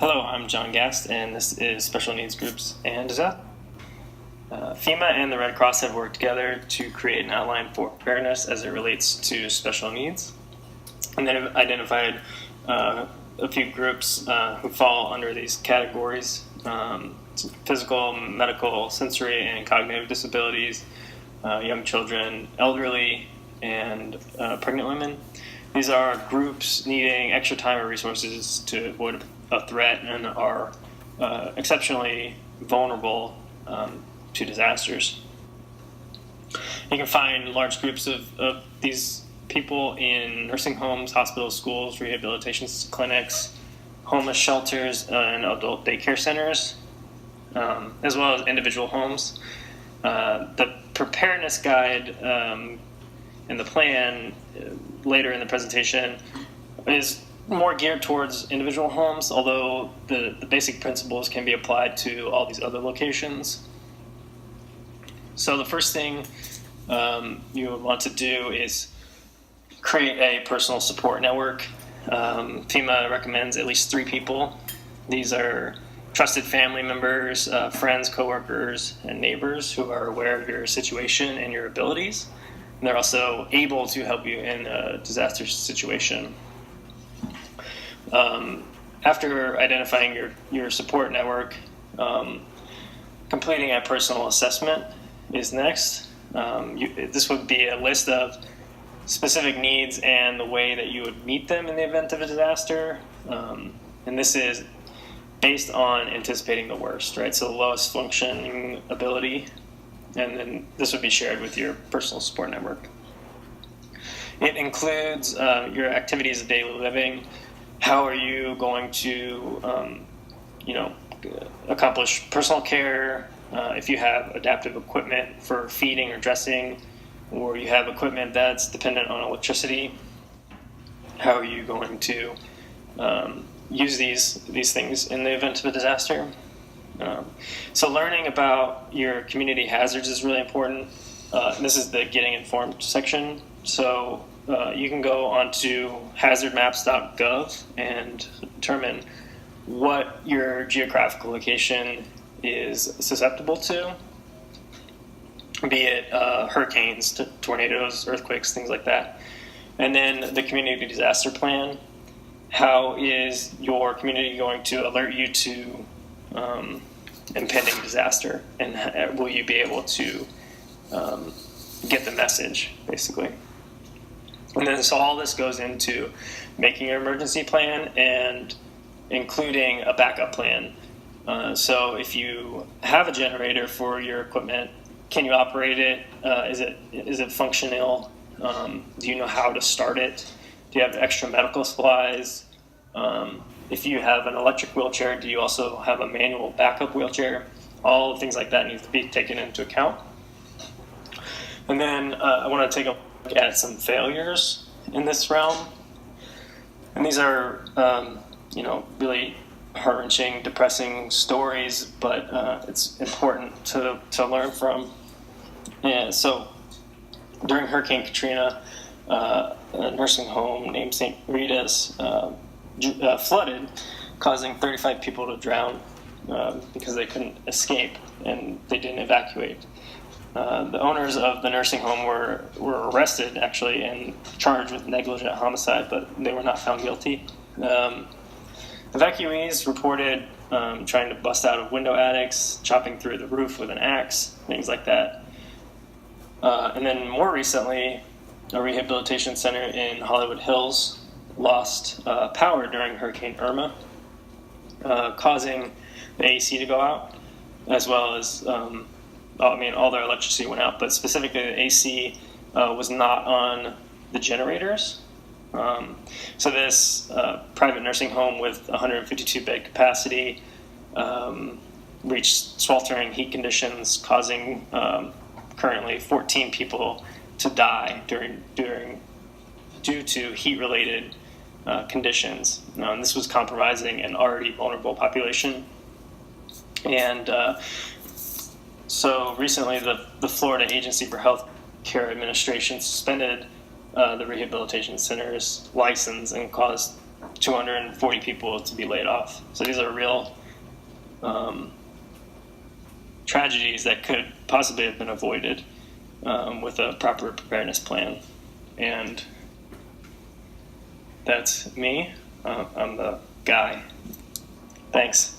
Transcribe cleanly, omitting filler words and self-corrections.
Hello, I'm John Gast, and this is Special Needs Groups and Disaster. FEMA and the Red Cross have worked together to create an outline for preparedness as it relates to special needs. And they've identified a few groups who fall under these categories: physical, medical, sensory, and cognitive disabilities, young children, elderly, and pregnant women. These are groups needing extra time or resources to avoid a threat and are exceptionally vulnerable to disasters. You can find large groups of these people in nursing homes, hospitals, schools, rehabilitation clinics, homeless shelters, and adult daycare centers, as well as individual homes. The preparedness guide and the plan later in the presentation is more geared towards individual homes, although the basic principles can be applied to all these other locations. So the first thing you would want to do is create a personal support network. FEMA recommends at least 3 people. These are trusted family members, friends, coworkers, and neighbors who are aware of your situation and your abilities. And they're also able to help you in a disaster situation. After identifying your support network, completing a personal assessment is next. This would be a list of specific needs and the way that you would meet them in the event of a disaster. And this is based on anticipating the worst, right? So the lowest functioning ability, and then this would be shared with your personal support network. It includes your activities of daily living. How are you going to, accomplish personal care? If you have adaptive equipment for feeding or dressing, or you have equipment that's dependent on electricity, how are you going to use these things in the event of a disaster? So learning about your community hazards is really important. This is the Getting Informed section. So you can go onto hazardmaps.gov and determine what your geographical location is susceptible to, be it hurricanes, tornadoes, earthquakes, things like that. And then the community disaster plan. How is your community going to alert you to impending disaster, and will you be able to get the message, basically? And then so all this goes into making your emergency plan and including a backup plan. So if you have a generator for your equipment, can you operate it? Is it functional? Do you know how to start it? Do you have extra medical supplies? If you have an electric wheelchair, do you also have a manual backup wheelchair? All things like that need to be taken into account. And then I want to take a look at some failures in this realm. And these are, really heart-wrenching, depressing stories, but it's important to learn from. And so during Hurricane Katrina, a nursing home named St. Rita's flooded, causing 35 people to drown because they couldn't escape and they didn't evacuate. The owners of the nursing home were arrested, actually, and charged with negligent homicide, but they were not found guilty. Evacuees reported trying to bust out of window attics, chopping through the roof with an axe, things like that. And then more recently, a rehabilitation center in Hollywood Hills lost power during Hurricane Irma, causing the AC to go out, as well as, all their electricity went out, but specifically the AC was not on the generators. So this private nursing home with 152 bed capacity reached sweltering heat conditions, causing currently 14 people to die due to heat-related conditions. And this was compromising an already vulnerable population. And so recently the Florida Agency for Health Care Administration suspended the rehabilitation center's license and caused 240 people to be laid off. So these are real tragedies that could possibly have been avoided with a proper preparedness plan. And that's me. I'm the guy. Thanks.